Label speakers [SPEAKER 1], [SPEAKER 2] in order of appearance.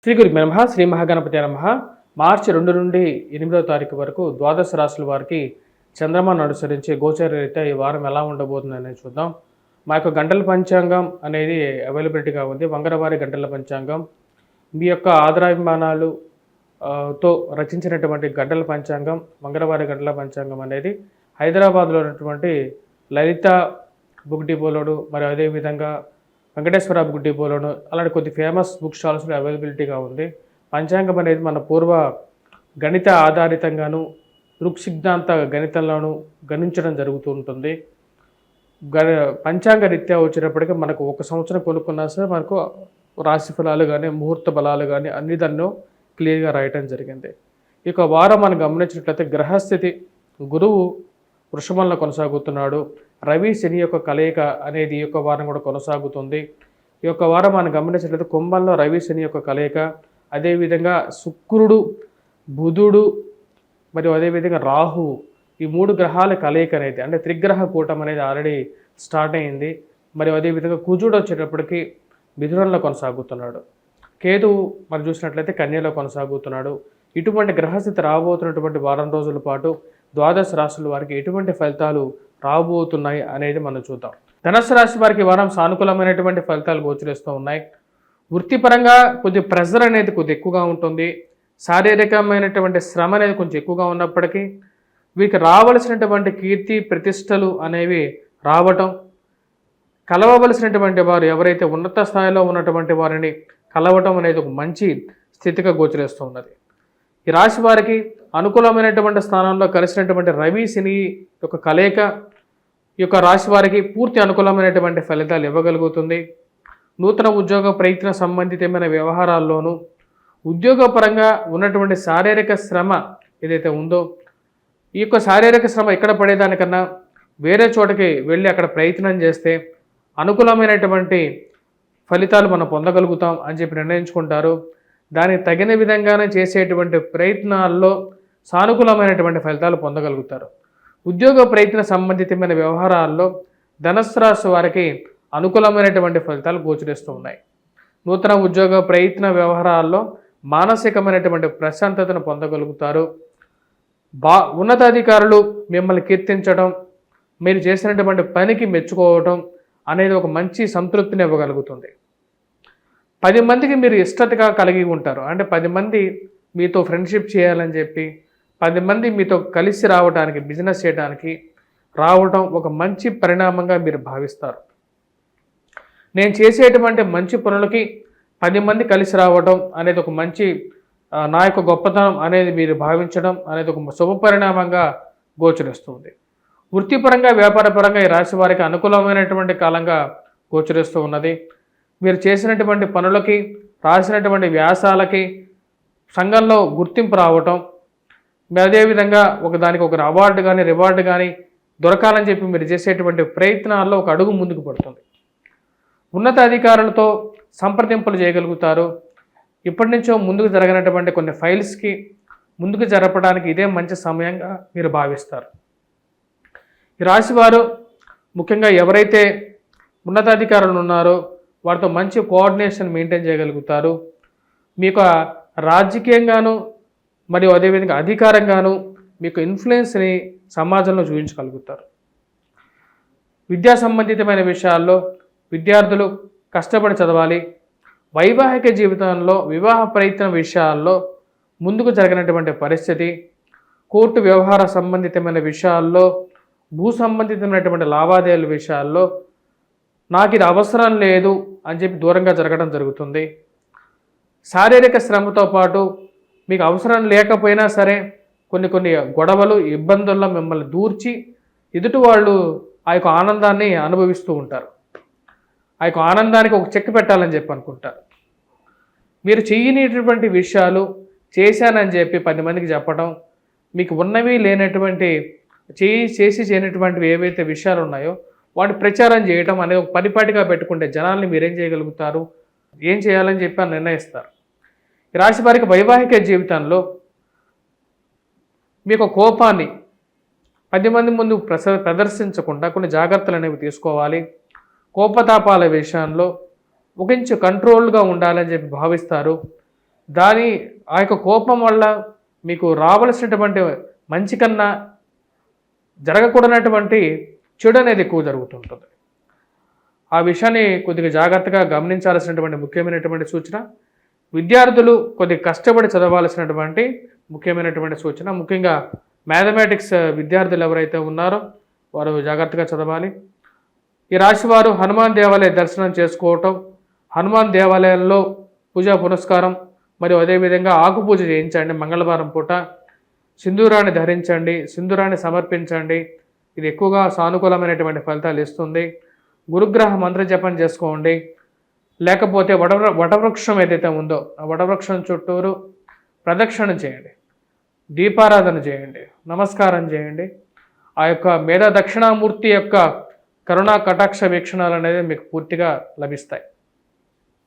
[SPEAKER 1] శ్రీ గురు నమః శ్రీ మహాగణపతి నమః. మార్చి 2 నుండి 8వ తారీఖు వరకు ద్వాదశ రాశుల వారికి చంద్రమాను అనుసరించి గోచర రీత్యా ఈ వారం ఎలా ఉండబోతుంది అనేది చూద్దాం. మా యొక్క గంటల పంచాంగం అనేది అవైలబిలిటీగా ఉంది. మంగళవారి గంటల పంచాంగం మీ యొక్క ఆదరాభిమానాలు తో రచించినటువంటి గంటల పంచాంగం, మంగళవారి గంటల పంచాంగం అనేది హైదరాబాద్లో ఉన్నటువంటి లలిత బుక్ డిపోలోను మరియు అదేవిధంగా వెంకటేశ్వర బుక్ డిపోలోను అలాంటి కొద్ది ఫేమస్ బుక్ స్టాల్స్లో అవైలబిలిటీగా ఉంది. పంచాంగం అనేది మన పూర్వ గణిత ఆధారితంగాను దృక్సిద్ధాంత గణితంలోనూ గణించడం జరుగుతూ ఉంటుంది. పంచాంగ రీత్యా వచ్చేటప్పటికీ మనకు ఒక సంవత్సరం కొనుక్కున్నా సరే మనకు రాశి ఫలాలు కానీ ముహూర్త బలాలు కానీ అన్ని దాన్ని క్లియర్గా రాయటం జరిగింది. ఇక వారం మనం గమనించినట్లయితే గ్రహస్థితి గురువు వృషభంలో కొనసాగుతున్నాడు. రవి శని యొక్క కలయిక అనేది ఈ యొక్క వారం కూడా కొనసాగుతుంది. ఈ యొక్క వారం మనం గమనించినట్లయితే కుంభంలో రవి శని యొక్క కలయిక, అదేవిధంగా శుక్రుడు బుధుడు మరియు అదేవిధంగా రాహువు ఈ 3 గ్రహాల కలయిక అనేది అంటే త్రిగ్రహ కూటం అనేది ఆల్రెడీ స్టార్ట్ అయింది. మరియు అదేవిధంగా కుజుడు వచ్చేటప్పటికి మిథునంలో కొనసాగుతున్నాడు. కేతువు మనం చూసినట్లయితే కన్యలో కొనసాగుతున్నాడు. ఇటువంటి గ్రహస్థితి రాబోతున్నటువంటి వారం రోజుల పాటు ద్వాదశ రాశుల వారికి ఎటువంటి ఫలితాలు రాబోతున్నాయి అనేది మనం చూద్దాం. ధనుస్సు రాశి వారికి వారం సానుకూలమైనటువంటి ఫలితాలు గోచరిస్తూ ఉన్నాయి. వృత్తిపరంగా కొద్ది ప్రెజర్ అనేది కొద్ది ఎక్కువగా ఉంటుంది. శారీరకమైనటువంటి శ్రమ అనేది కొంచెం ఎక్కువగా ఉన్నప్పటికీ వీరికి రావలసినటువంటి కీర్తి ప్రతిష్టలు అనేవి రావటం, కలవవలసినటువంటి వారు ఎవరైతే ఉన్నత స్థాయిలో ఉన్నటువంటి వారిని కలవటం అనేది ఒక మంచి స్థితిగా గోచరిస్తూ ఉన్నది. ఈ రాశి వారికి అనుకూలమైనటువంటి స్థానంలో కలిసినటువంటి రవి శని యొక్క కలయిక ఈ యొక్క రాశి వారికి పూర్తి అనుకూలమైనటువంటి ఫలితాలు ఇవ్వగలుగుతుంది. నూతన ఉద్యోగ ప్రయత్న సంబంధితమైన వ్యవహారాల్లోనూ ఉద్యోగపరంగా ఉన్నటువంటి శారీరక శ్రమ ఏదైతే ఉందో ఈ యొక్క శారీరక శ్రమ ఎక్కడ పడేదానికన్నా వేరే చోటకి వెళ్ళి అక్కడ ప్రయత్నం చేస్తే అనుకూలమైనటువంటి ఫలితాలు మనం పొందగలుగుతాం అని చెప్పి నిర్ణయించుకుంటారు. దానికి తగిన విధంగానే చేసేటువంటి ప్రయత్నాల్లో సానుకూలమైనటువంటి ఫలితాలు పొందగలుగుతారు. ఉద్యోగ ప్రయత్న సంబంధితమైన వ్యవహారాల్లో ధనుస్సు రాశి వారికి అనుకూలమైనటువంటి ఫలితాలు గోచరిస్తూ ఉన్నాయి. నూతన ఉద్యోగ ప్రయత్న వ్యవహారాల్లో మానసికమైనటువంటి ప్రశాంతతను పొందగలుగుతారు. ఉన్నతాధికారులు మిమ్మల్ని కీర్తించడం, మీరు చేసినటువంటి పనికి మెచ్చుకోవటం అనేది ఒక మంచి సంతృప్తిని ఇవ్వగలుగుతుంది. 10 మందికి మీరు ఇష్టతగా కలిగి ఉంటారు. అంటే 10 మంది మీతో ఫ్రెండ్షిప్ చేయాలని చెప్పి 10 మంది మీతో కలిసి రావడానికి బిజినెస్ చేయడానికి రావడం ఒక మంచి పరిణామంగా మీరు భావిస్తారు. నేను చేసేటువంటి మంచి పనులకి 10 మంది కలిసి రావడం అనేది ఒక మంచి నా యొక్క గొప్పతనం అనేది మీరు భావించడం అనేది ఒక శుభ పరిణామంగా గోచరిస్తుంది. వృత్తిపరంగా వ్యాపారపరంగా ఈ రాశి వారికి అనుకూలమైనటువంటి కాలంగా గోచరిస్తూ ఉన్నది. మీరు చేసినటువంటి పనులకి రాసినటువంటి వ్యాసాలకి సంఘంలో గుర్తింపు రావటం, అదేవిధంగా దానికి ఒక అవార్డు కానీ రివార్డు కానీ దొరకాలని చెప్పి మీరు చేసేటువంటి ప్రయత్నాల్లో ఒక అడుగు ముందుకు పడుతుంది. ఉన్నత అధికారులతో సంప్రదింపులు చేయగలుగుతారు. ఇప్పటి నుంచో ముందుకు జరగనటువంటి కొన్ని ఫైల్స్కి ముందుకు జరపడానికి ఇదే మంచి సమయంగా మీరు భావిస్తారు. ఈ రాశివారు ముఖ్యంగా ఎవరైతే ఉన్నతాధికారులు ఉన్నారో వారితో మంచి కోఆర్డినేషన్ మెయింటైన్ చేయగలుగుతారు. మీకు రాజకీయంగాను మరియు అదేవిధంగా అధికారంగాను మీకు ఇన్ఫ్లుయెన్స్ని సమాజంలో చూపించగలుగుతారు. విద్యా సంబంధితమైన విషయాల్లో విద్యార్థులు కష్టపడి చదవాలి. వైవాహిక జీవితంలో వివాహ ప్రయత్న విషయాల్లో ముందుకు జరగనటువంటి పరిస్థితి, కోర్టు వ్యవహార సంబంధితమైన విషయాల్లో భూ సంబంధితమైనటువంటి లావాదేవీల విషయాల్లో నాకు ఇది అవసరం లేదు అని చెప్పి దూరంగా జరగడం జరుగుతుంది. శారీరక శ్రమతో పాటు మీకు అవసరం లేకపోయినా సరే కొన్ని గొడవలు ఇబ్బందుల్లో మిమ్మల్ని దూర్చి ఎదుటి వాళ్ళు ఆ యొక్క ఆనందాన్ని అనుభవిస్తూ ఉంటారు. ఆ యొక్క ఆనందానికి ఒక చెక్ పెట్టాలని చెప్పి అనుకుంటారు. మీరు చేయనిటువంటి విషయాలు చేశానని చెప్పి 10 మందికి చెప్పడం, మీకు ఉన్నవి లేనటువంటి చేయనటువంటివి ఏవైతే విషయాలు ఉన్నాయో వాటి ప్రచారం చేయటం అనేది ఒక పరిపాటిగా పెట్టుకుంటే జనాల్ని మీరేం చేయగలుగుతారు, ఏం చేయాలని చెప్పి నిర్ణయిస్తారు. ఈ రాశి వారికి వైవాహిక జీవితంలో మీకు కోపాన్ని 10 మంది ముందు ప్రదర్శించకుండా కొన్ని జాగ్రత్తలు అనేవి తీసుకోవాలి. కోపతాపాల విషయంలో ఒక ఇంచు కంట్రోల్గా ఉండాలని చెప్పి భావిస్తారు. ఆ యొక్క కోపం వల్ల మీకు రావలసినటువంటి మంచి కన్నా జరగకూడనటువంటి చెడు అనేది ఎక్కువ జరుగుతుంటుంది. ఆ విషయాన్ని కొద్దిగా జాగ్రత్తగా గమనించాల్సినటువంటి ముఖ్యమైనటువంటి సూచన. విద్యార్థులు కొద్దిగా కష్టపడి చదవాల్సినటువంటి ముఖ్యమైనటువంటి సూచన. ముఖ్యంగా మ్యాథమెటిక్స్ విద్యార్థులు ఎవరైతే ఉన్నారో వారు జాగ్రత్తగా చదవాలి. ఈ రాశివారు హనుమాన్ దేవాలయ దర్శనం చేసుకోవటం, హనుమాన్ దేవాలయంలో పూజా పునస్కారం మరియు అదేవిధంగా ఆకు పూజ చేయించండి. మంగళవారం పూట సింధూరాన్ని ధరించండి, సింధూరాన్ని సమర్పించండి. ఇది ఎక్కువగా సానుకూలమైనటువంటి ఫలితాలు ఇస్తుంది. గురుగ్రహ మంత్ర జపం చేసుకోండి. లేకపోతే వటవృక్షం ఏదైతే ఉందో ఆ వటవృక్షం చుట్టూరు ప్రదక్షిణ చేయండి, దీపారాధన చేయండి, నమస్కారం చేయండి. ఆ యొక్క మేధా దక్షిణామూర్తి యొక్క కరుణా కటాక్ష వీక్షణాలు అనేది మీకు పూర్తిగా లభిస్తాయి.